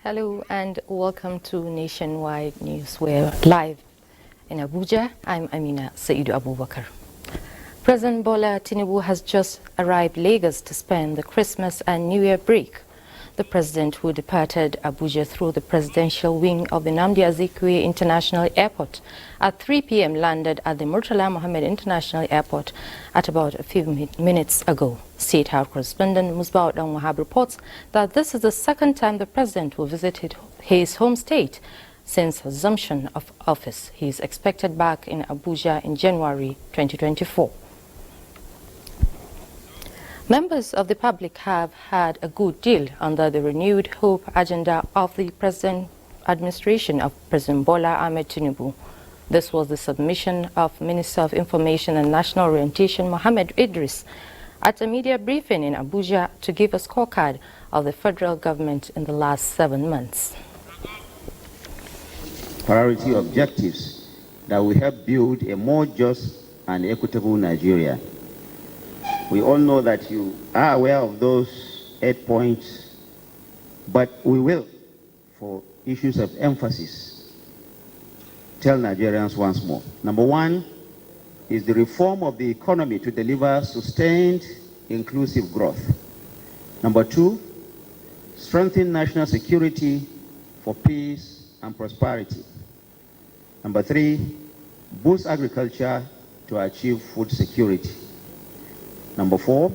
Hello and welcome to Nationwide News. We're live in Abuja. I'm Amina Saidu Abubakar. President Bola Tinubu has just arrived Lagos to spend the Christmas and New Year break. The president, who departed Abuja through the presidential wing of the Nnamdi Azikiwe International Airport at 3 p.m., landed at the Murtala Mohammed International Airport at about a few minutes ago. State House correspondent Musbah Wahab reports that this is the second time the president will visit his home state since assumption of office. He is expected back in Abuja in January 2024. Members of the public have had a good deal under the renewed hope agenda of the present administration of President Bola Ahmed Tinubu. This was the submission of Minister of Information and National Orientation Mohammed Idris at a media briefing in Abuja to give a scorecard of the federal government in the last 7 months. Priority objectives that will help build a more just and equitable Nigeria. We all know that you are aware of those 8 points, but we will, for issues of emphasis, tell Nigerians once more. Number one is the reform of the economy to deliver sustained, inclusive growth. Number two, strengthen national security for peace and prosperity. Number three, boost agriculture to achieve food security. Number four,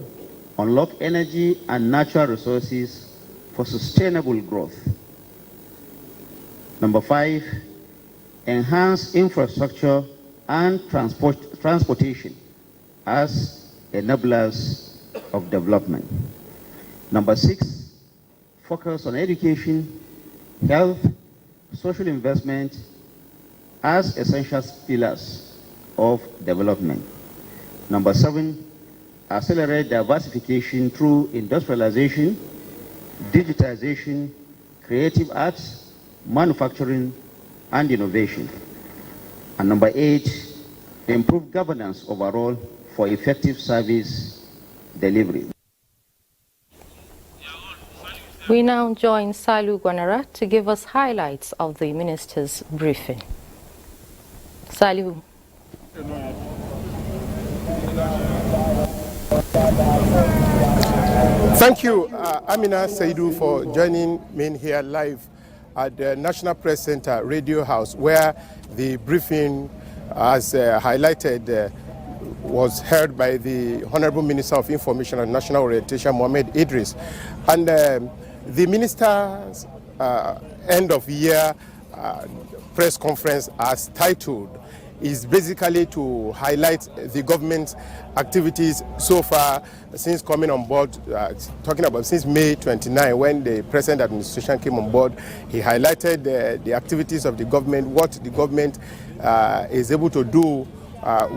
unlock energy and natural resources for sustainable growth. Number five, enhance infrastructure and transportation as enablers of development. Number six, focus on education, health, social investment as essential pillars of development. Number seven, accelerate diversification through industrialization, digitization, creative arts, manufacturing, and innovation. And number eight, improve governance overall for effective service delivery. We now join Salu Gwanara to give us highlights of the minister's briefing. Salu. Thank you, Amina Saidu, for joining me here live at the National Press Center Radio House, where the briefing, as highlighted, was held by the Honorable Minister of Information and National Orientation, Mohammed Idris. And the minister's end of year press conference, as titled, is basically to highlight the government's activities so far since coming on board, talking about since May 29, when the present administration came on board. He highlighted the activities of the government, what the government is able to do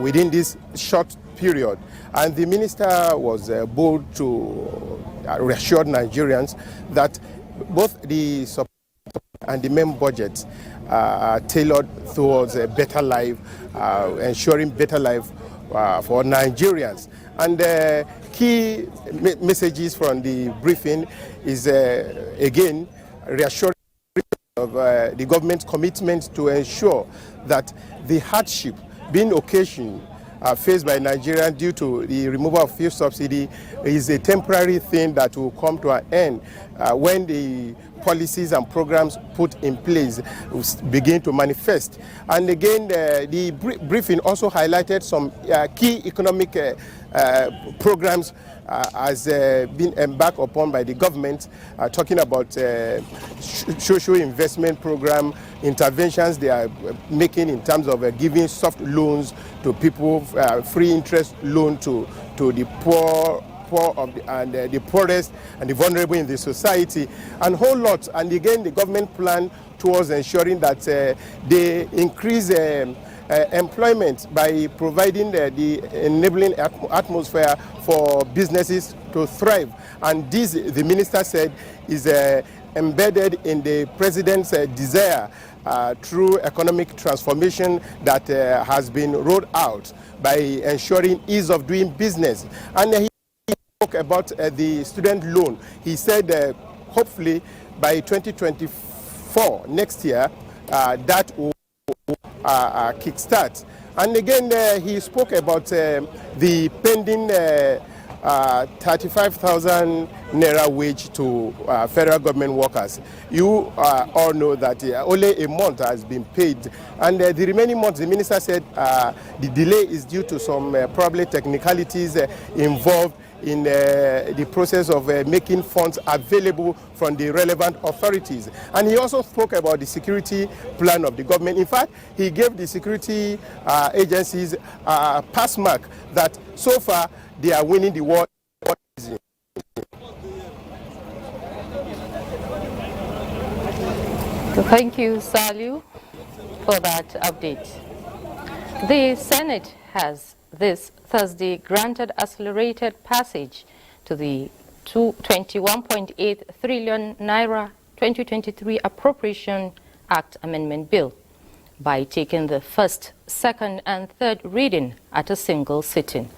within this short period. And the minister was bold to reassure Nigerians that both the support and the main budget tailored towards a better life, ensuring better life for Nigerians. And key messages from the briefing is, again, reassuring of the government's commitment to ensure that the hardship being occasioned faced by Nigerians due to the removal of fuel subsidy is a temporary thing that will come to an end when the policies and programs put in place begin to manifest. And again, the briefing also highlighted some key economic programs has been embarked upon by the government, talking about social investment program, interventions they are making in terms of giving soft loans to people, free interest loan to the poor and the poorest and the vulnerable in the society, and a whole lot. And again, the government plan towards ensuring that they increase employment by providing the enabling atmosphere for businesses to thrive. And this, the minister said, is embedded in the president's desire through economic transformation that has been rolled out by ensuring ease of doing business. And he spoke about the student loan. He said hopefully by 2024, next year, that will kickstart. And again, he spoke about the pending 35,000 naira wage to federal government workers. You all know that only a month has been paid, and the remaining months, the minister said the delay is due to some probably technicalities involved in the process of making funds available from the relevant authorities. And he also spoke about the security plan of the government. In fact, he gave the security agencies a pass mark that so far they are winning the war. Thank you, Salu, for that update. The Senate has this Thursday granted accelerated passage to the 21.8 trillion naira 2023 Appropriation Act Amendment Bill by taking the first, second, and third reading at a single sitting.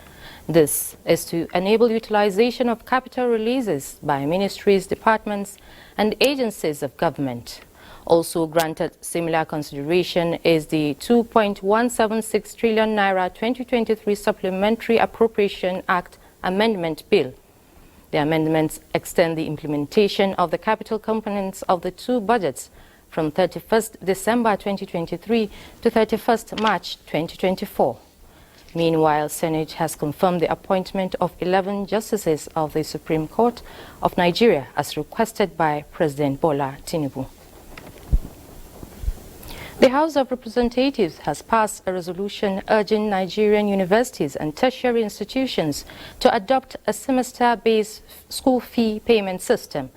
This is to enable utilization of capital releases by ministries, departments, and agencies of government. Also granted similar consideration is the 2.176 trillion naira 2023 Supplementary Appropriation Act Amendment Bill. The amendments extend the implementation of the capital components of the two budgets from 31st December 2023 to 31st March 2024. Meanwhile, Senate has confirmed the appointment of 11 justices of the Supreme Court of Nigeria as requested by President Bola Tinubu. The House of Representatives has passed a resolution urging Nigerian universities and tertiary institutions to adopt a semester-based school fee payment system.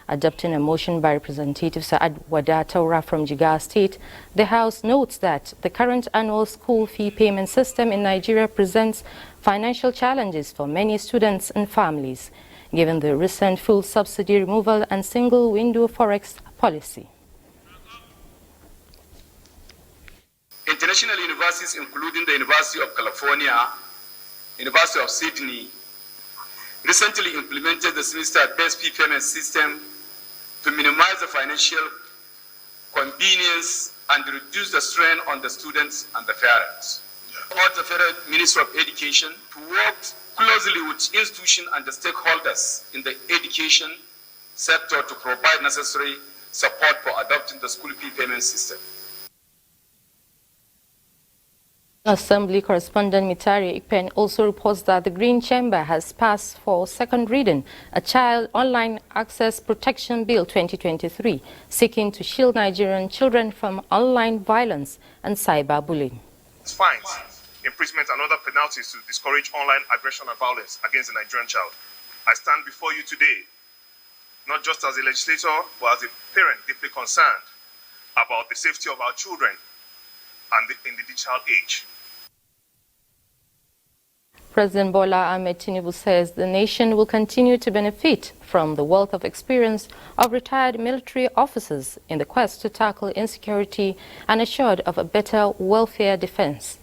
Adopting a motion by Representative Saad Wada Taura from Jigawa State, the House notes that the current annual school fee payment system in Nigeria presents financial challenges for many students and families, given the recent full subsidy removal and single-window forex policy. International universities, including the University of California, University of Sydney, recently implemented the semester-based fee payment system to minimize the financial convenience and reduce the strain on the students and the parents. I urge the Federal Ministry of Education to work closely with institutions and the stakeholders in the education sector to provide necessary support for adopting the school fee payment system. Assembly correspondent Mitari Ikpen also reports that the Green Chamber has passed for second reading a Child Online Access Protection Bill 2023, seeking to shield Nigerian children from online violence and cyberbullying. Fines, imprisonment, and other penalties to discourage online aggression and violence against the Nigerian child. I stand before you today, not just as a legislator, but as a parent deeply concerned about the safety of our children and in the digital age. President Bola Ahmed Tinubu says the nation will continue to benefit from the wealth of experience of retired military officers in the quest to tackle insecurity and assured of a better welfare defense.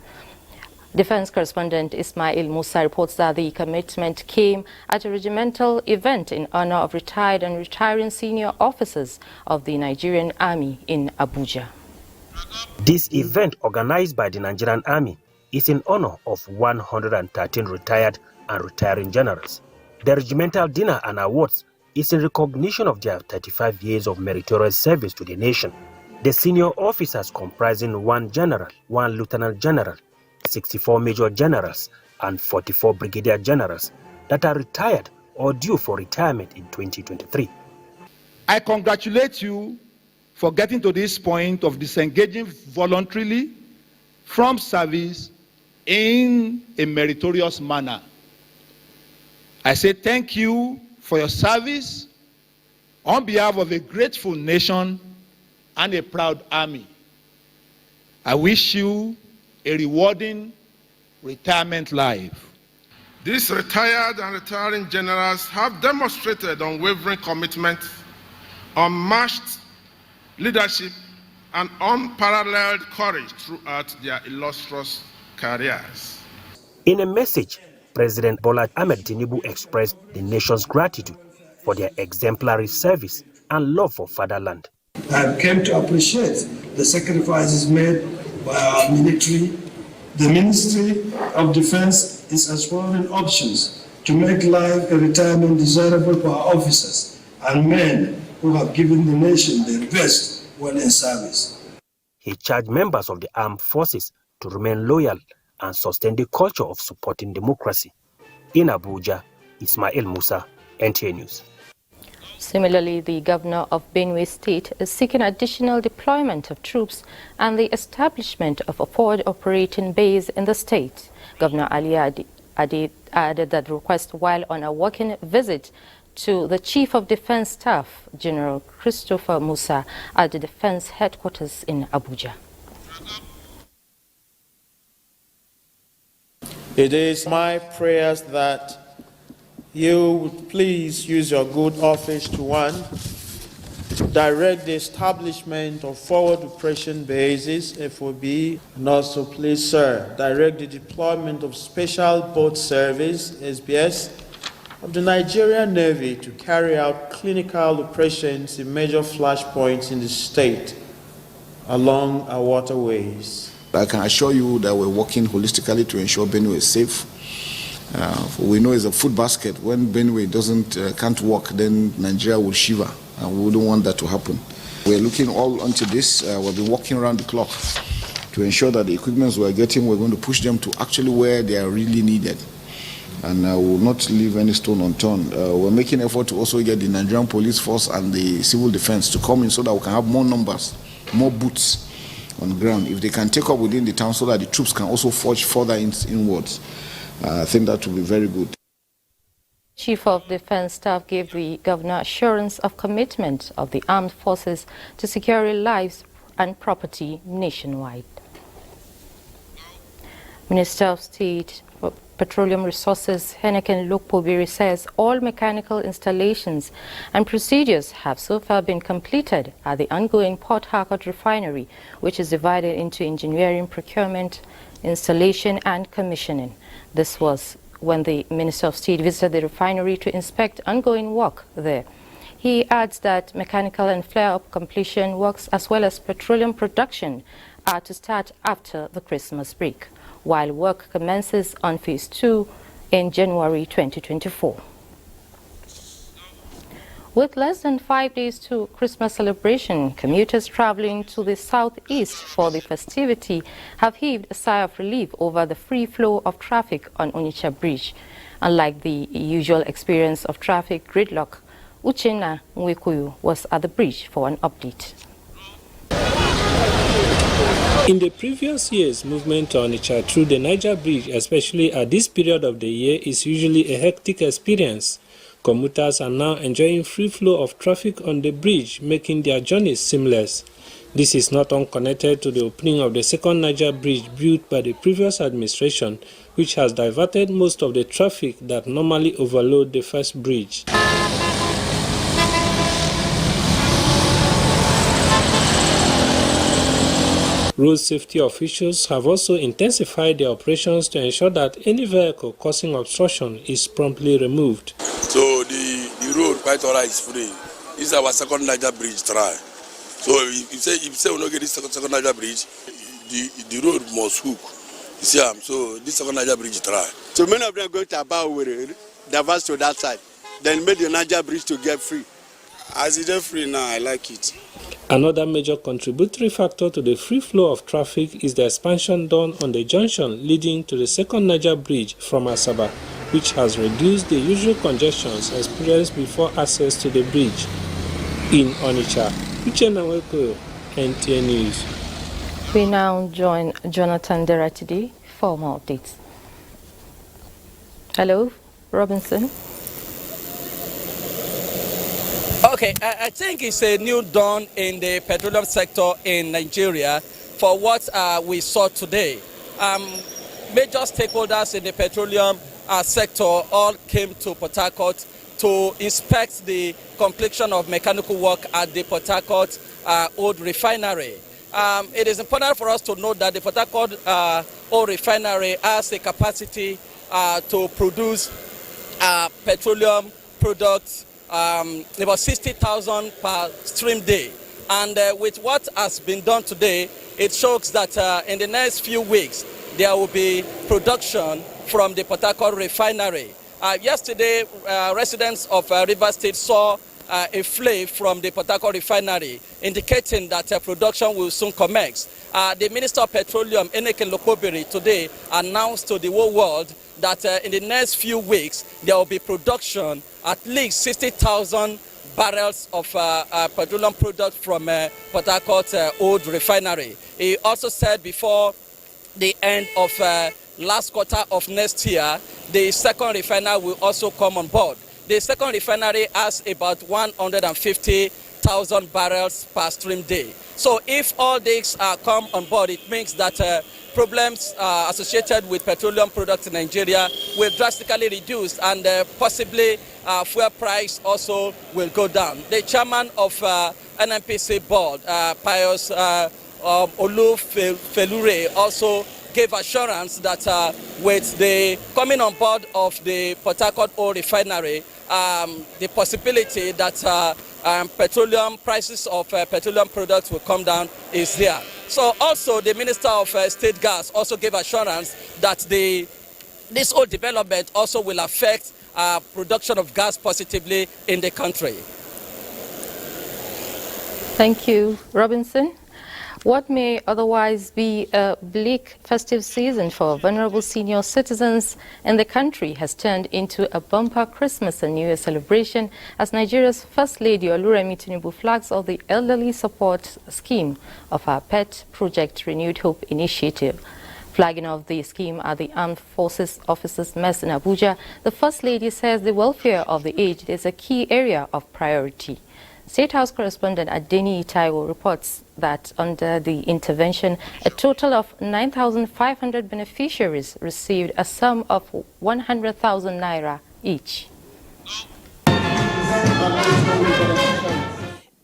Defense correspondent Ismail Musa reports that the commitment came at a regimental event in honor of retired and retiring senior officers of the Nigerian Army in Abuja. This event, organized by the Nigerian Army, is in honor of 113 retired and retiring generals. The regimental dinner and awards is in recognition of their 35 years of meritorious service to the nation. The senior officers, comprising 1 general, 1 lieutenant general, 64 major generals, and 44 brigadier generals that are retired or due for retirement in 2023. I congratulate you for getting to this point of disengaging voluntarily from service in a meritorious manner. I say thank you for your service on behalf of a grateful nation and a proud army. I wish you a rewarding retirement life. These retired and retiring generals have demonstrated unwavering commitment, unmatched leadership, and unparalleled courage throughout their illustrious careers. In a message, President Bola Ahmed Tinubu expressed the nation's gratitude for their exemplary service and love for fatherland. I have come to appreciate the sacrifices made by our military. The Ministry of Defense is exploring options to make life and retirement desirable for our officers and men who have given the nation their best while in service. He charged members of the armed forces to remain loyal and sustain the culture of supporting democracy. In Abuja, Ismail Musa, NTA News. Similarly, the governor of Benue State is seeking additional deployment of troops and the establishment of a forward operating base in the state. Governor Ali added that request while on a working visit to the Chief of Defense Staff, General Christopher Musa, at the Defense Headquarters in Abuja. It is my prayers that you would please use your good office to, one, direct the establishment of forward operation bases, FOB, and also please, sir, direct the deployment of special boat service, SBS, of the Nigerian Navy to carry out clinical operations in major flashpoints in the state along our waterways. I can assure you that we're working holistically to ensure Benue is safe. We know it's a food basket. When Benue can't work, then Nigeria will shiver, and we wouldn't want that to happen. We're looking all onto this. We'll be working around the clock to ensure that the equipments we're getting, we're going to push them to actually where they are really needed. And we will not leave any stone unturned. We're making effort to also get the Nigerian police force and the civil defense to come in so that we can have more numbers, more boots on ground. If they can take up within the town so that the troops can also forge further inwards, I think that will be very good. Chief of Defense Staff gave the governor assurance of commitment of the armed forces to securing lives and property nationwide. Minister of State for Petroleum Resources Henneken Lokpobiri says all mechanical installations and procedures have so far been completed at the ongoing Port Harcourt Refinery, which is divided into engineering, procurement, installation and commissioning. This was when the Minister of State visited the refinery to inspect ongoing work there. He adds that mechanical and flare-up completion works as well as petroleum production are to start after the Christmas break, while work commences on Phase 2 in January 2024. With less than 5 days to Christmas celebration, commuters traveling to the southeast for the festivity have heaved a sigh of relief over the free flow of traffic on Onitsha Bridge. Unlike the usual experience of traffic gridlock, Uchenna Nwekuyu was at the bridge for an update. In the previous years, movement on Onitsha through the Niger Bridge, especially at this period of the year, is usually a hectic experience. Commuters are now enjoying free flow of traffic on the bridge, making their journeys seamless. This is not unconnected to the opening of the second Niger Bridge built by the previous administration, which has diverted most of the traffic that normally overload the first bridge. Road safety officials have also intensified their operations to ensure that any vehicle causing obstruction is promptly removed. So the road quite alright is free. This is our second Niger Bridge try. So if you say we don't get this second Niger Bridge, the road must hook. You see, so this second Niger Bridge try. So many of them are going to Abuja with diverse to that side. Then make the Niger Bridge to get free. As it is free now, I like it. Another major contributory factor to the free flow of traffic is the expansion done on the junction leading to the second Niger Bridge from Asaba, which has reduced the usual congestions experienced before access to the bridge. In Onitsha, Uchenna Nwekuyu, NTA News. We now join Jonathan Deratidi for more updates. Hello, Robinson. Okay, I think it's a new dawn in the petroleum sector in Nigeria for what we saw today. Major stakeholders in the petroleum sector all came to Port Harcourt to inspect the completion of mechanical work at the Port Harcourt old refinery. It is important for us to note that the Port Harcourt old refinery has a capacity to produce petroleum products about 60,000 per stream day. And with what has been done today, it shows that in the next few weeks, there will be production from the Port Harcourt refinery. Yesterday, residents of Rivers State saw a flame from the Port Harcourt refinery, indicating that production will soon commence. The Minister of Petroleum, Nneka Lokobiri, today announced to the whole world that in the next few weeks, there will be production at least 60,000 barrels of petroleum products from Port Harcourt old refinery. He also said before the end of last quarter of next year, the second refinery will also come on board. The second refinery has about 150,000 barrels per stream day. So if all these come on board, it means that problems associated with petroleum products in Nigeria will drastically reduce, and possibly fuel price also will go down. The chairman of NNPC board, Pius Olufelure, also gave assurance that with the coming on board of the Port Harcourt oil refinery, the possibility that petroleum prices of petroleum products will come down is there. So also the Minister of State Gas also gave assurance that this whole development also will affect production of gas positively in the country. Thank you, Robinson. What may otherwise be a bleak festive season for vulnerable senior citizens in the country has turned into a bumper Christmas and New Year celebration as Nigeria's First Lady Oluremi Tinubu flags off the elderly support scheme of her pet project Renewed Hope initiative. Flagging off the scheme at the Armed Forces Officers' Mess in Abuja, the First Lady says the welfare of the aged is a key area of priority. State House correspondent Adeni Taiwo reports that under the intervention, a total of 9,500 beneficiaries received a sum of 100,000 naira each.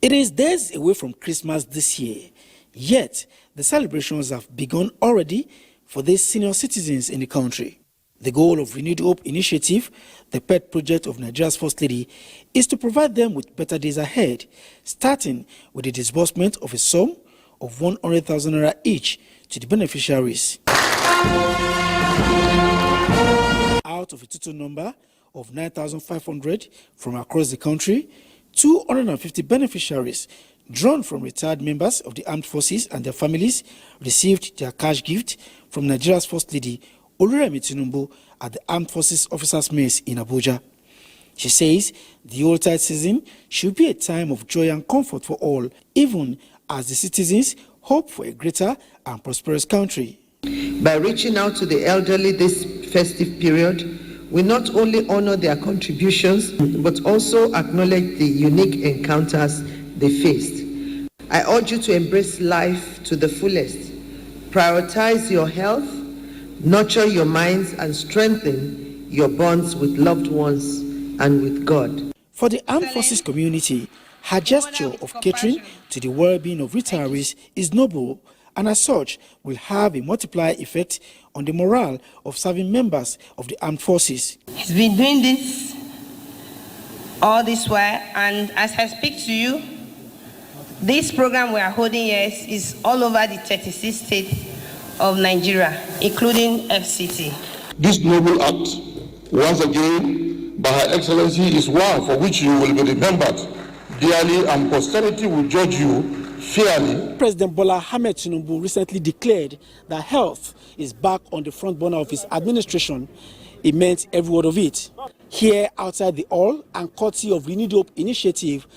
It is days away from Christmas this year, yet the celebrations have begun already for these senior citizens in the country. The goal of Renewed Hope initiative, the pet project of Nigeria's First Lady, is to provide them with better days ahead, starting with the disbursement of a sum of 100,000 naira each to the beneficiaries. Out of a total number of 9,500 from across the country, 250 beneficiaries drawn from retired members of the armed forces and their families received their cash gift from Nigeria's First Lady Oluremi Tinubu at the Armed Forces Officers' Mess in Abuja. She says the Yuletide season should be a time of joy and comfort for all, even as the citizens hope for a greater and prosperous country. By reaching out to the elderly this festive period, we not only honor their contributions, but also acknowledge the unique encounters they faced. I urge you to embrace life to the fullest. Prioritize your health, nurture your minds, and strengthen your bonds with loved ones and with God. For the armed forces community, her gesture of catering to the well-being of retirees is noble, and as such will have a multiplier effect on the morale of serving members of the armed forces. He's been doing this all this while, and as I speak to you, this program we are holding here is all over the 36 states of Nigeria, including FCT. This noble act, once again, by Her Excellency, is one for which you will be remembered dearly, and posterity will judge you fairly. President Bola Ahmed Tinubu recently declared that health is back on the front burner of his administration. He meant every word of it. Here, outside the hall and courtesy of Renewed Hope initiative,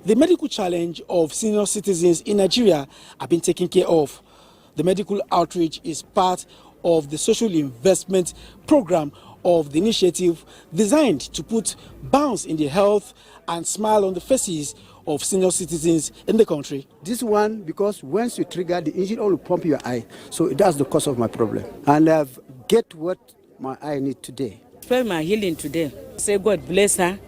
the medical challenge of senior citizens in Nigeria have been taken care of. The medical outreach is part of the social investment program of the initiative designed to put bounce in the health and smile on the faces of senior citizens in the country. This one, because once you trigger, the engine oil will pump your eye. So that's the cause of my problem. And I've get what my eye need today. Pray my healing today. Say God bless her,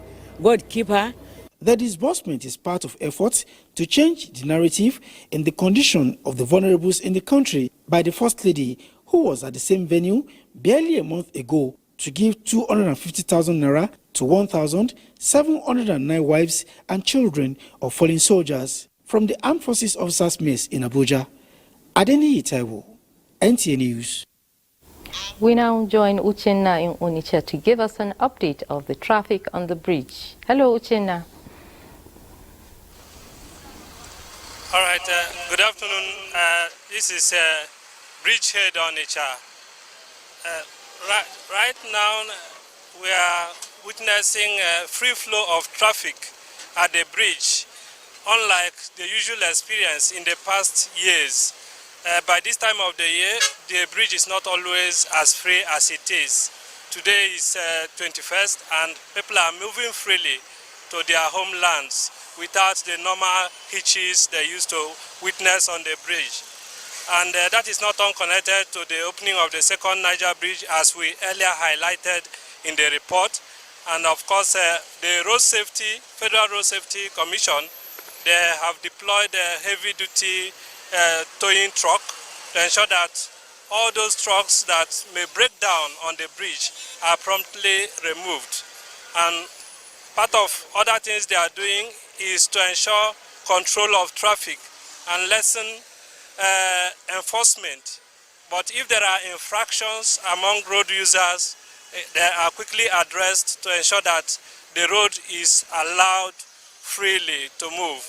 God keep her. The disbursement is part of efforts to change the narrative in the condition of the vulnerables in the country by the First Lady, who was at the same venue barely a month ago to give 250,000 naira to 1,709 wives and children of fallen soldiers from the Armed Forces Officers' Mess in Abuja. Adeni Itaiwo, NTA News. We now join Uchenna in Onitsha to give us an update of the traffic on the bridge. Hello, Uchenna. All right, good afternoon. This is Bridgehead Onitsha. Right now, we are witnessing a free flow of traffic at the bridge, unlike the usual experience in the past years. By this time of the year, the bridge is not always as free as it is. Today is 21st, and people are moving freely to their homelands without the normal hitches they used to witness on the bridge. And that is not unconnected to the opening of the second Niger bridge, as we earlier highlighted in the report. And of course, the Road Safety, Federal Road Safety Commission, they have deployed a heavy-duty towing truck to ensure that all those trucks that may break down on the bridge are promptly removed. And part of other things they are doing is to ensure control of traffic and lessen enforcement. But if there are infractions among road users, they are quickly addressed to ensure that the road is allowed freely to move.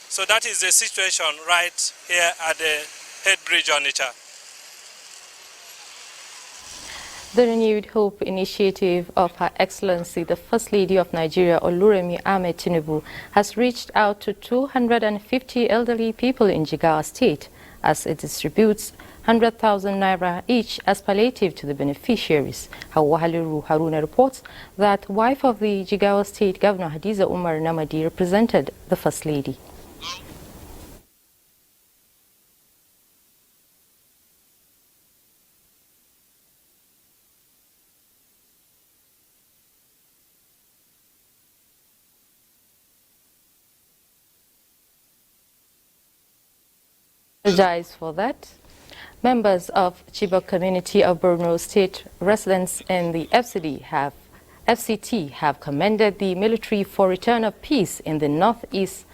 So that is the situation right here at the head bridge on Onitsha. The Renewed Hope initiative of Her Excellency, the First Lady of Nigeria, Oluremi Ahmed Tinubu, has reached out to 250 elderly people in Jigawa State as it distributes 100,000 naira each as palliative to the beneficiaries. Hawa Haliru Haruna reports that wife of the Jigawa State Governor Hadiza Umar Namadi represented the First Lady. Apologize for that. Members of Chibok community of Benue State residents in the FCT have commended the military for return of peace in the northeast.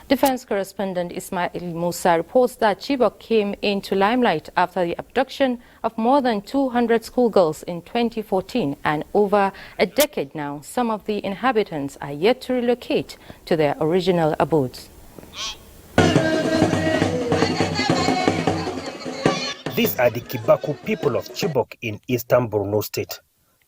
Defense correspondent Ismail Musa reports that Chibok came into limelight after the abduction of more than 200 schoolgirls in 2014, and over a decade now, some of the inhabitants are yet to relocate to their original abodes. These are the Kibaku people of Chibok in eastern Borno State,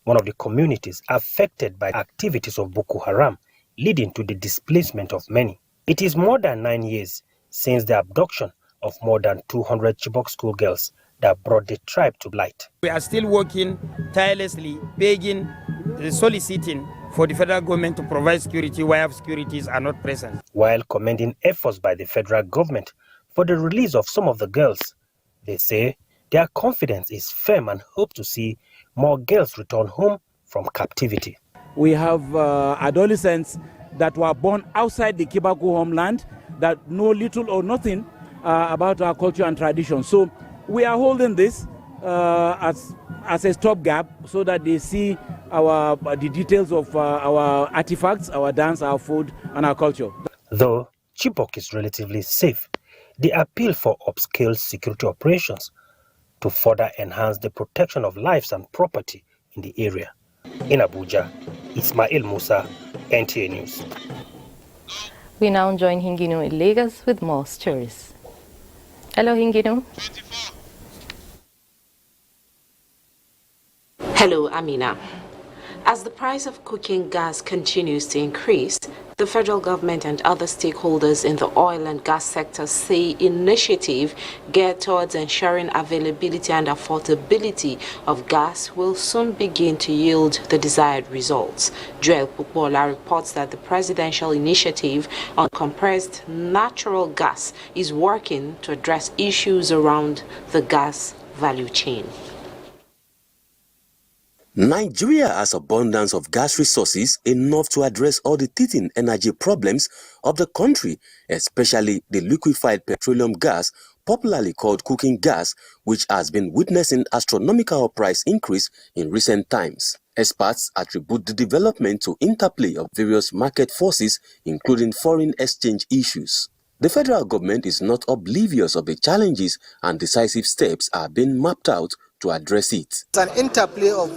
one of the communities affected by activities of Boko Haram, leading to the displacement of many. It is more than 9 years since the abduction of more than 200 Chibok schoolgirls that brought the tribe to light. We are still working tirelessly, begging, soliciting for the federal government to provide security where securities are not present. While commending efforts by the federal government for the release of some of the girls, they say their confidence is firm and hope to see more girls return home from captivity. We have adolescents that were born outside the Kibaku homeland that know little or nothing about our culture and tradition. So we are holding this as a stopgap so that they see the details of our artifacts, our dance, our food, and our culture. Though Chibok is relatively safe, they appeal for upscale security operations to further enhance the protection of lives and property in the area. In Abuja, Ismail Musa, NTA News. We now join Hingino in Lagos with more stories. Hello, Hingino. Hello, Amina. As the price of cooking gas continues to increase, the federal government and other stakeholders in the oil and gas sector say initiative geared towards ensuring availability and affordability of gas will soon begin to yield the desired results. Joel Pukbola reports that the presidential initiative on compressed natural gas is working to address issues around the gas value chain. Nigeria has abundance of gas resources enough to address all the teething energy problems of the country, especially the liquefied petroleum gas, popularly called cooking gas, which has been witnessing astronomical price increase in recent times. Experts attribute the development to interplay of various market forces, including foreign exchange issues. The federal government is not oblivious of the challenges, and decisive steps are being mapped out to address it. It's an interplay of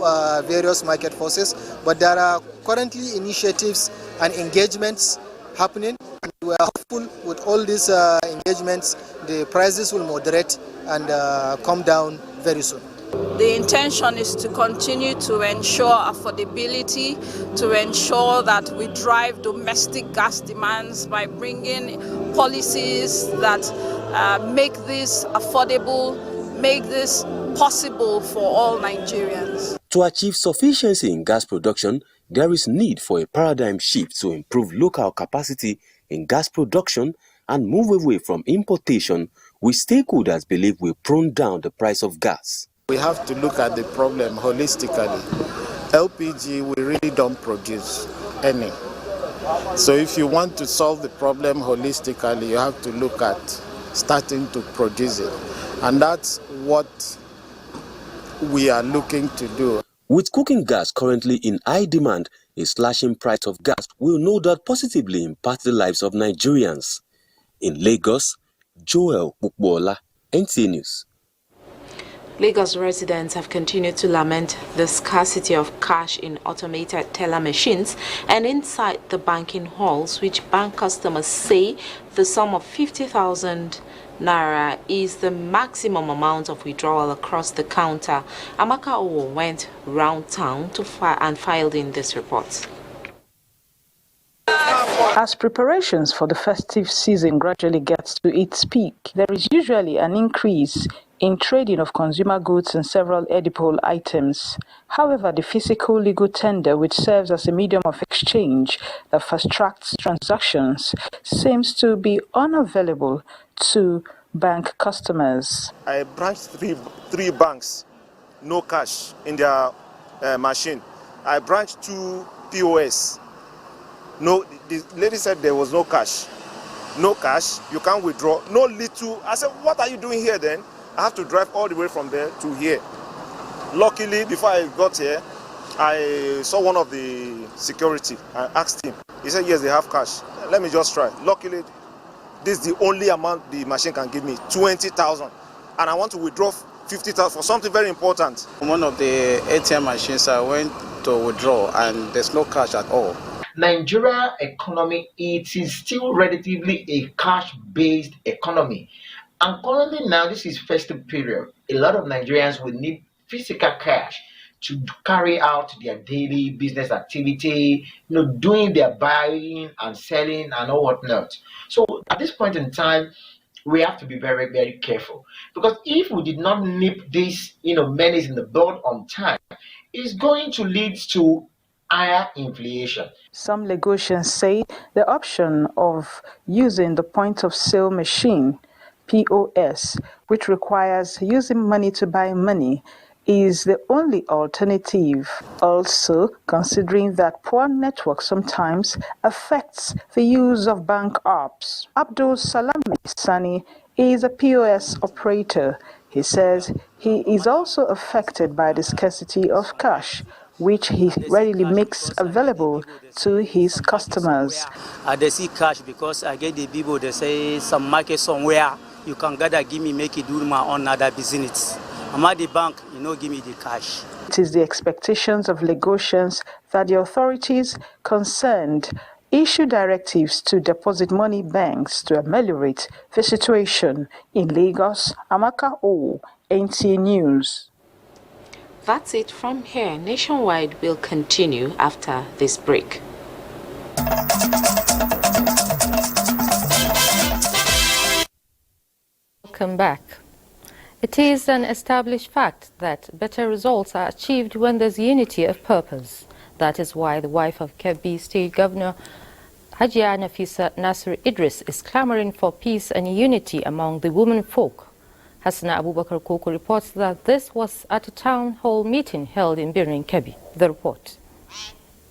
various market forces, but there are currently initiatives and engagements happening, and we are hopeful with all these engagements the prices will moderate and come down very soon. The intention is to continue to ensure affordability, to ensure that we drive domestic gas demands by bringing policies that make this affordable, make this possible for all Nigerians. To achieve sufficiency in gas production, there is need for a paradigm shift to improve local capacity in gas production and move away from importation, which stakeholders believe will prune down the price of gas. We have to look at the problem holistically. LPG, we really don't produce any. So if you want to solve the problem holistically, you have to look at starting to produce it. And that's what we are looking to do. With cooking gas currently in high demand, a slashing price of gas will no doubt positively impact the lives of Nigerians. In Lagos, Joel Pukbola, NTA News. Lagos residents have continued to lament the scarcity of cash in automated teller machines and inside the banking halls, which bank customers say the sum of 50,000 Naira is the maximum amount of withdrawal across the counter. Amaka Owo went round town to and filed in this report. As preparations for the festive season gradually gets to its peak, there is usually an increase in trading of consumer goods and several edible items. However, the physical legal tender, which serves as a medium of exchange that fast-tracks transactions, seems to be unavailable to bank customers. I branched three banks, no cash in their machine. I branched 2 POS. No, the lady said there was no cash. No cash, you can't withdraw, no little. I said, what are you doing here then? I have to drive all the way from there to here. Luckily, before I got here, I saw one of the security. I asked him. He said, yes, they have cash. Let me just try. Luckily, this is the only amount the machine can give me, 20,000. And I want to withdraw 50,000 for something very important. One of the ATM machines, I went to withdraw and there's no cash at all. Nigeria economy, it is still relatively a cash-based economy. And currently now, this is festive period. A lot of Nigerians will need physical cash to carry out their daily business activity, doing their buying and selling and all whatnot. So at this point in time, we have to be very, very careful. Because if we did not nip this, menace in the bud on time, it's going to lead to higher inflation. Some Lagosians say the option of using the point-of-sale machine, POS, which requires using money to buy money, is the only alternative. Also, considering that poor network sometimes affects the use of bank apps. Abdul Salami Sani is a POS operator. He says he is also affected by the scarcity of cash, which he readily makes available to his customers. They see cash because I get the people, they say some market somewhere, you can gather, give me, make it do my own other business. I'm at the bank, give me the cash. It is the expectations of Lagosians that the authorities concerned issue directives to deposit money banks to ameliorate the situation in Lagos. Amaka O, NTA News. That's it from here. Nationwide will continue after this break. Welcome back. It is an established fact that better results are achieved when there's unity of purpose. That is why the wife of Kebbi State Governor Hajia Nafisa Nasir Idris is clamoring for peace and unity among the women folk. Hassana Abubakar Koko reports that this was at a town hall meeting held in Benue, Kebbi. The report.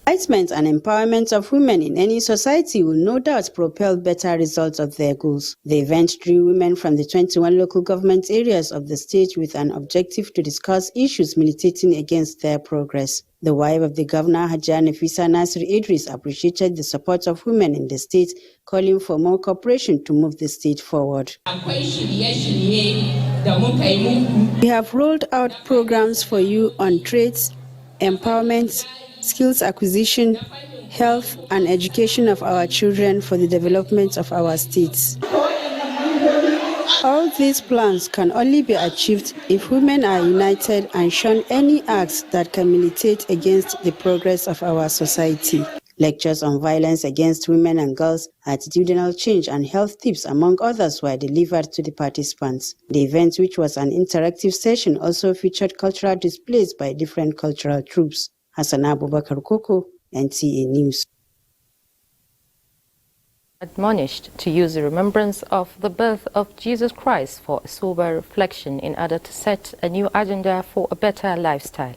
Enlightenment and empowerment of women in any society will no doubt propel better results of their goals. The event drew women from the 21 local government areas of the state with an objective to discuss issues militating against their progress. The wife of the governor, Hajia Nafisa Nasir Idris, appreciated the support of women in the state, calling for more cooperation to move the state forward. We have rolled out programs for you on trades, empowerment, skills acquisition, health and education of our children for the development of our states. All these plans can only be achieved if women are united and shun any acts that can militate against the progress of our society. Lectures on violence against women and girls, attitudinal change and health tips, among others, were delivered to the participants. The event, which was an interactive session, also featured cultural displays by different cultural troupes. Hassana Abubakar Koko, NTA News. Admonished to use the remembrance of the birth of Jesus Christ for a sober reflection in order to set a new agenda for a better lifestyle.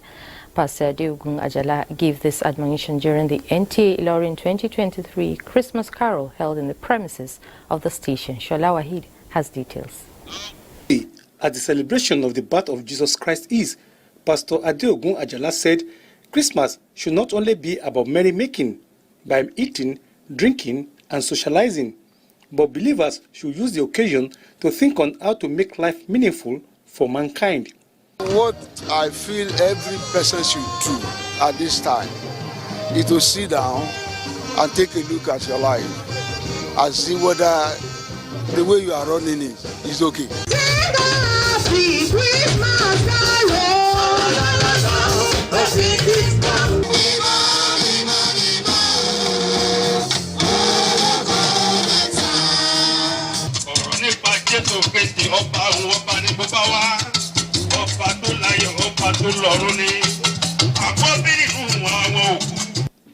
Pastor Adeogun Ajala gave this admonition during the NTA Ilorin 2023 Christmas Carol held in the premises of the station. Shola Wahid has details. At the celebration of the birth of Jesus Christ is, Pastor Adeogun Ajala said, Christmas should not only be about merrymaking by eating, drinking, and socializing, but believers should use the occasion to think on how to make life meaningful for mankind. What I feel every person should do at this time is to sit down and take a look at your life and see whether the way you are running it is okay.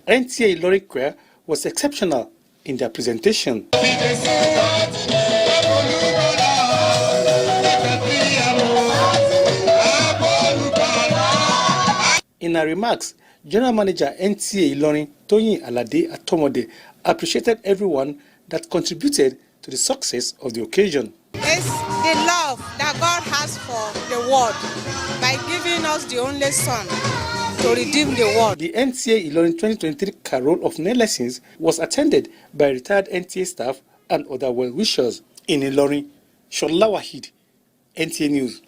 NTA Ilorin Choir was exceptional in their presentation. In her remarks, General Manager NTA Ilorin Toyin Alade Atomode appreciated everyone that contributed to the success of the occasion. It's the love that God has for the world by giving us the only Son to redeem the world. The NTA Ilorin 2023 Carol of Night Lessons was attended by retired NTA staff and other well-wishers. In Ilorin, Shola Wahid, NTA News.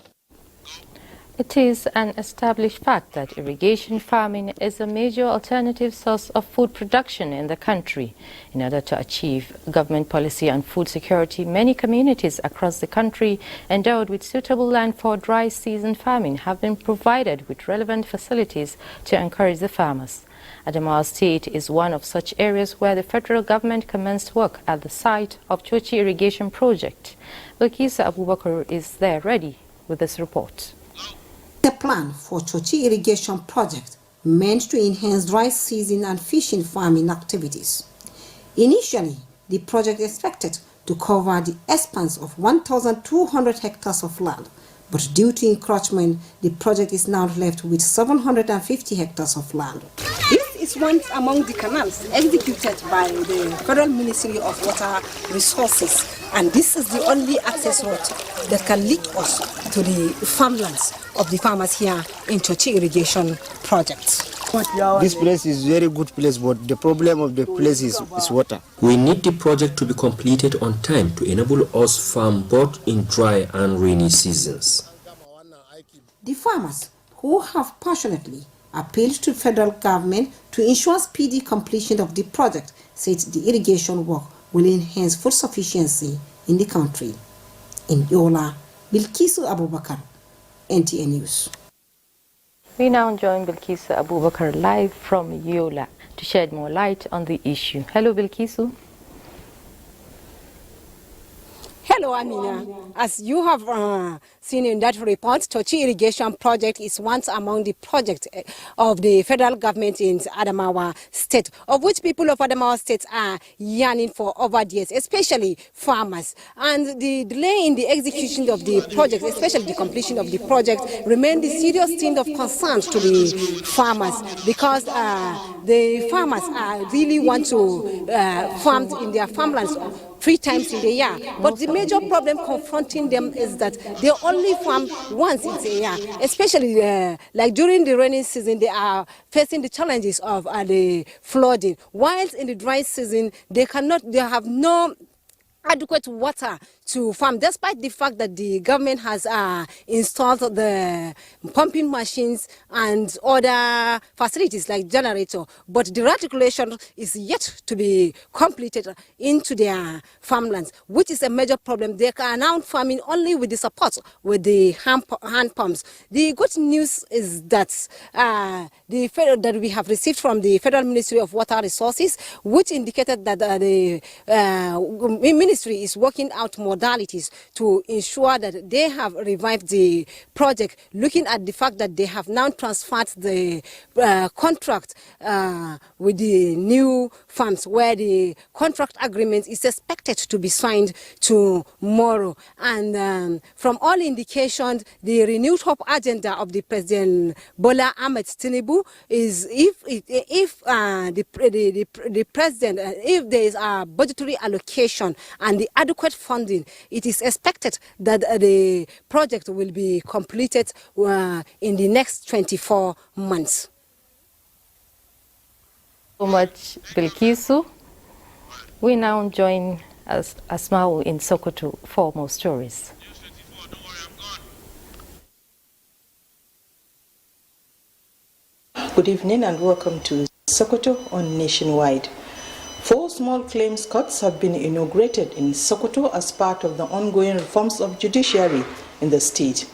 It is an established fact that irrigation farming is a major alternative source of food production in the country. In order to achieve government policy on food security, many communities across the country endowed with suitable land for dry season farming have been provided with relevant facilities to encourage the farmers. Adamawa State is one of such areas where the federal government commenced work at the site of Chochi Irrigation Project. Bilkisa Abubakar is there ready with this report. The plan for Chochi Irrigation Project meant to enhance dry season and fishing farming activities. Initially, the project expected to cover the expanse of 1,200 hectares of land, but due to encroachment, the project is now left with 750 hectares of land. This is one among the canals executed by the Federal Ministry of Water Resources, and this is the only access road that can lead us to the farmlands of the farmers here in Chochi Irrigation Project. This place is a very good place, but the problem of the place is water. We need the project to be completed on time to enable us farm both in dry and rainy seasons. The farmers who have passionately appealed to federal government to ensure speedy completion of the project said the irrigation work will enhance food sufficiency in the country. In Yola, Bilkisu Abubakar, NTA News. We now join Bilkisu Abubakar live from Yola to shed more light on the issue. Hello, Bilkisu. Hello, Amina. As you have seen in that report, Tochi Irrigation Project is one among the projects of the federal government in Adamawa State, of which people of Adamawa State are yearning for over years, especially farmers. And the delay in the execution of the project, especially the completion of the project, remain the serious thing of concern to the farmers, because the farmers really want to farm in their farmlands 3 times in the year. But the major problem confronting them is that they only farm once in a year, especially like during the rainy season. They are facing the challenges of the flooding, whilst in the dry season they have no adequate water to farm, despite the fact that the government has installed the pumping machines and other facilities like generator. But the reticulation is yet to be completed into their farmlands, which is a major problem. They are now farming only with the support with the hand pumps. The good news is that that we have received from the Federal Ministry of Water Resources, which indicated that the ministry is working out modalities to ensure that they have revived the project, looking at the fact that they have now transferred the contract with the new farms, where the contract agreement is expected to be signed tomorrow. And from all indications, the renewed hope agenda of the President Bola Ahmed Tinubu is if the president, if there is a budgetary allocation and the adequate funding, it is expected that the project will be completed in the next 24 months. So much, Bilkisu. We now join Asmau in Sokoto for more stories. Good evening and welcome to Sokoto on Nationwide. 4 small claims courts have been inaugurated in Sokoto as part of the ongoing reforms of judiciary in the state.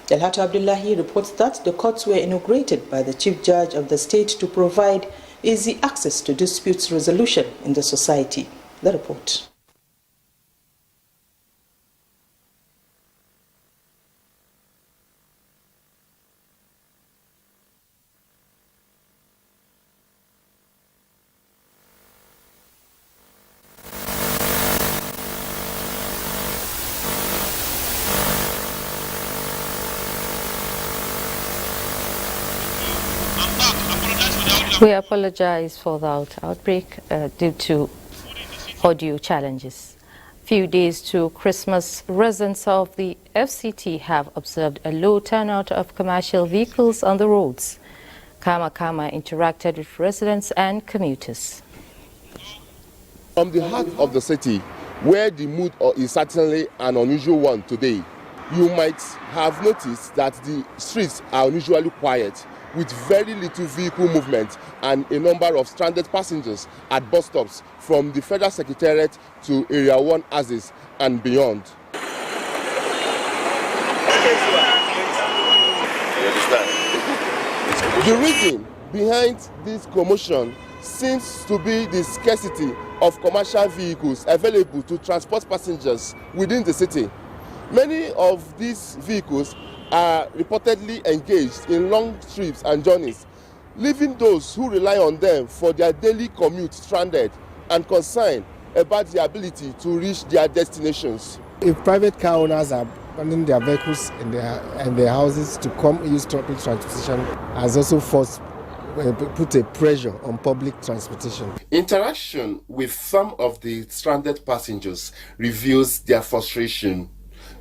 Delhatu Abdullahi reports that the courts were inaugurated by the Chief Judge of the state to provide easy access to disputes resolution in the society. The report. We apologize for that outbreak due to audio challenges. Few days to Christmas, residents of the FCT have observed a low turnout of commercial vehicles on the roads. Kama interacted with residents and commuters. From the heart of the city, where the mood is certainly an unusual one today, you might have noticed that the streets are unusually quiet, with very little vehicle movement and a number of stranded passengers at bus stops from the Federal Secretariat to Area 1 Axis and beyond. The reason behind this commotion seems to be the scarcity of commercial vehicles available to transport passengers within the city. Many of these vehicles are reportedly engaged in long trips and journeys, leaving those who rely on them for their daily commute stranded and concerned about the ability to reach their destinations. If private car owners are abandoning their vehicles in their houses to come use public transportation, has also put a pressure on public transportation. Interaction with some of the stranded passengers reveals their frustration.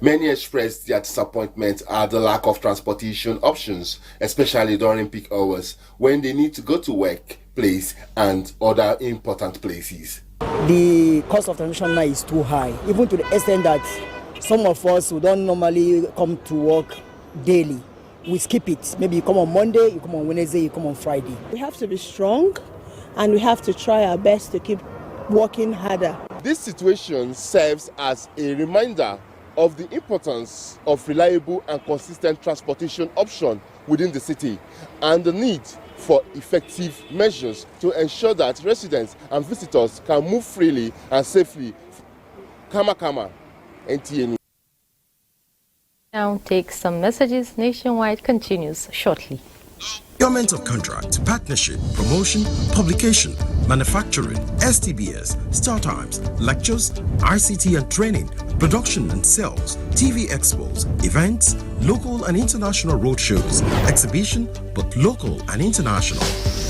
Many express their disappointment at the lack of transportation options, especially during peak hours when they need to go to work, place, and other important places. The cost of transportation now is too high, even to the extent that some of us who don't normally come to work daily, we skip it. Maybe you come on Monday, you come on Wednesday, you come on Friday. We have to be strong and we have to try our best to keep working harder. This situation serves as a reminder of the importance of reliable and consistent transportation option within the city and the need for effective measures to ensure that residents and visitors can move freely and safely. Kama, NTA. Now take some messages. Nationwide continues shortly. Procurement of contract, partnership, promotion, publication, manufacturing, STBS, start times, lectures, ICT and training, production and sales, TV expos, events, local and international roadshows, exhibition, both local and international.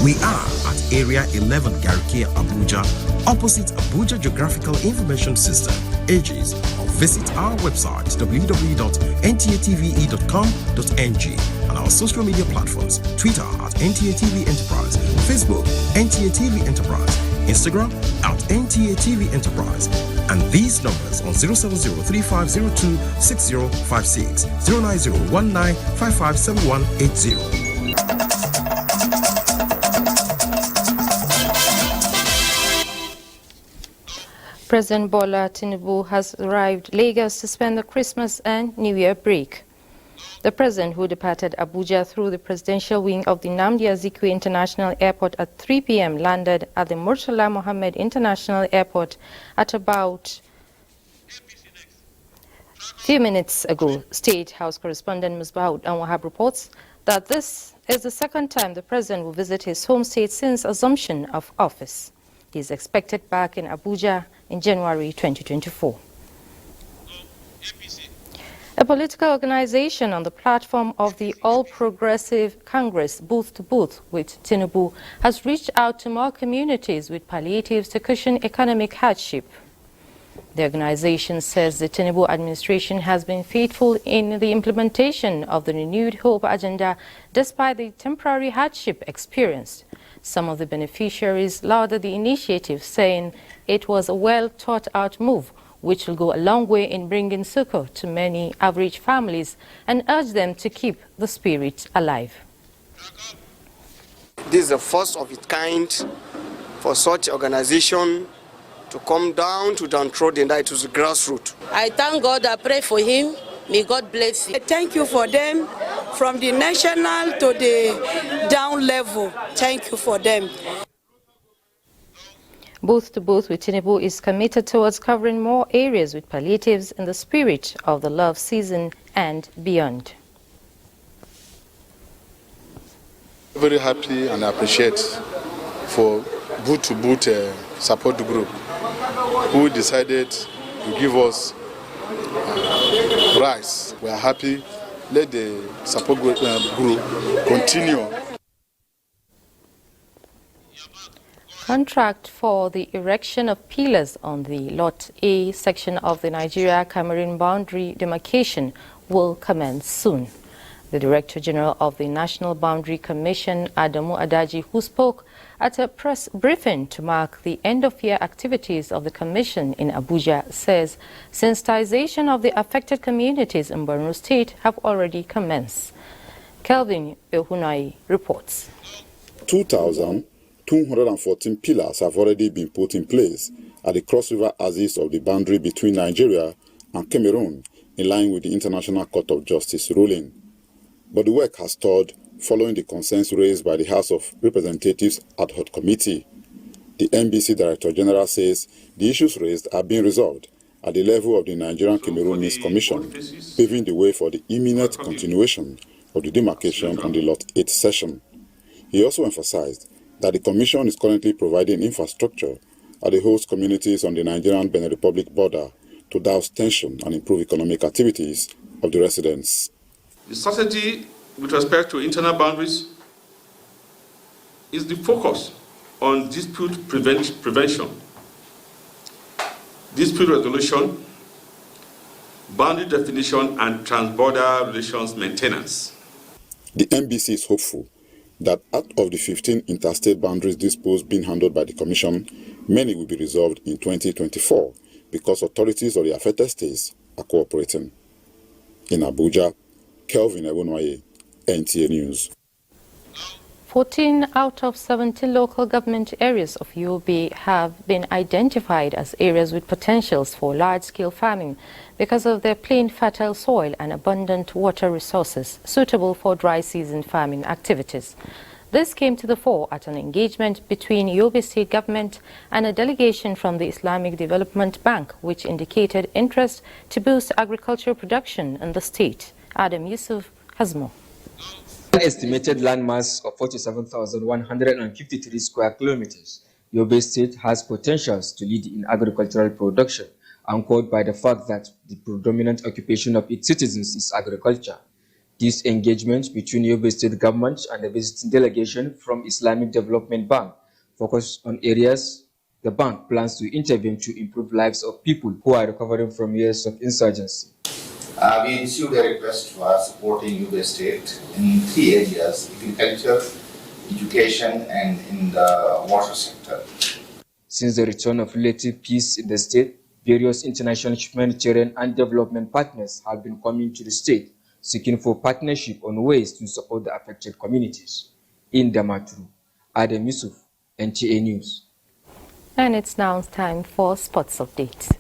We are at Area 11 Garkia, Abuja, opposite Abuja Geographical Information System, AGES, or visit our website www.ntatve.com.ng and our social media platforms, Twitter at NTA TV Enterprise, Facebook, NTA TV Enterprise, Instagram at NTA TV Enterprise, and these numbers on 070-3502-6056, 090-19557180. President Bola Tinubu has arrived Lagos to spend the Christmas and New Year break. The president, who departed Abuja through the presidential wing of the Nnamdi Azikiwe International Airport at 3 p.m., landed at the Murtala Mohammed International Airport at about few minutes ago. State House correspondent Musbaud Anwahab reports that this is the second time the president will visit his home state since assumption of office. He is expected back in Abuja in January 2024. A political organization on the platform of the All Progressive Congress, Booth to Booth with Tinubu, has reached out to more communities with palliatives to cushion economic hardship. The organization says the Tinubu administration has been faithful in the implementation of the renewed hope agenda despite the temporary hardship experienced. Some of the beneficiaries lauded the initiative, saying it was a well-thought-out move which will go a long way in bringing succor to many average families, and urge them to keep the spirit alive. This is the first of its kind for such organization to come down to downtrodden, that is grassroots. I thank God, I pray for him. May God bless him. Thank you for them, from the national to the down level. Thank you for them. Booth to Booth with Tinubu is committed towards covering more areas with palliatives in the spirit of the love season and beyond. Very happy and appreciate for Booth to Booth support group who decided to give us rice. We are happy. Let the support group continue. Contract for the erection of pillars on the Lot A section of the Nigeria-Cameroon boundary demarcation will commence soon. The Director General of the National Boundary Commission, Adamu Adaji, who spoke at a press briefing to mark the end-of-year activities of the Commission in Abuja, says sensitization of the affected communities in Borno State have already commenced. Kelvin Ehunai reports. 2,214 pillars have already been put in place at the cross-river axis of the boundary between Nigeria and Cameroon, in line with the International Court of Justice ruling. But the work has stalled following the concerns raised by the House of Representatives Ad Hoc Committee. The NBC Director General says the issues raised are being resolved at the level of the Nigerian-Cameroonese Commission, paving the way for the imminent continuation of the demarcation on the Lot 8 session. He also emphasized that the Commission is currently providing infrastructure at the host communities on the Nigerian-Benin Republic border to douse tension and improve economic activities of the residents. The strategy with respect to internal boundaries is the focus on dispute prevention, dispute resolution, boundary definition, and trans-border relations maintenance. The NBC is hopeful that out of the 15 interstate boundaries disputes being handled by the Commission, many will be resolved in 2024 because authorities of the affected states are cooperating. In Abuja, Kelvin Ehunai, NTA News. 14 out of 17 local government areas of Yobe have been identified as areas with potentials for large-scale farming because of their plain fertile soil and abundant water resources suitable for dry season farming activities. This came to the fore at an engagement between Yobe State Government and a delegation from the Islamic Development Bank, which indicated interest to boost agricultural production in the state. Adam Yusuf has more. An estimated landmass of 47,153 square kilometers, Yobe State has potentials to lead in agricultural production, anchored by the fact that the predominant occupation of its citizens is agriculture. This engagement between Yobe State Government and the visiting delegation from Islamic Development Bank focused on areas the bank plans to intervene to improve lives of people who are recovering from years of insurgency. We issued a request for supporting Yobe State in 3 areas: agriculture, education, and in the water sector. Since the return of relative peace in the state, various international humanitarian and development partners have been coming to the state, seeking for partnership on ways to support the affected communities. In Damaturu, Adam Yusuf, NTA News. And it's now time for sports updates.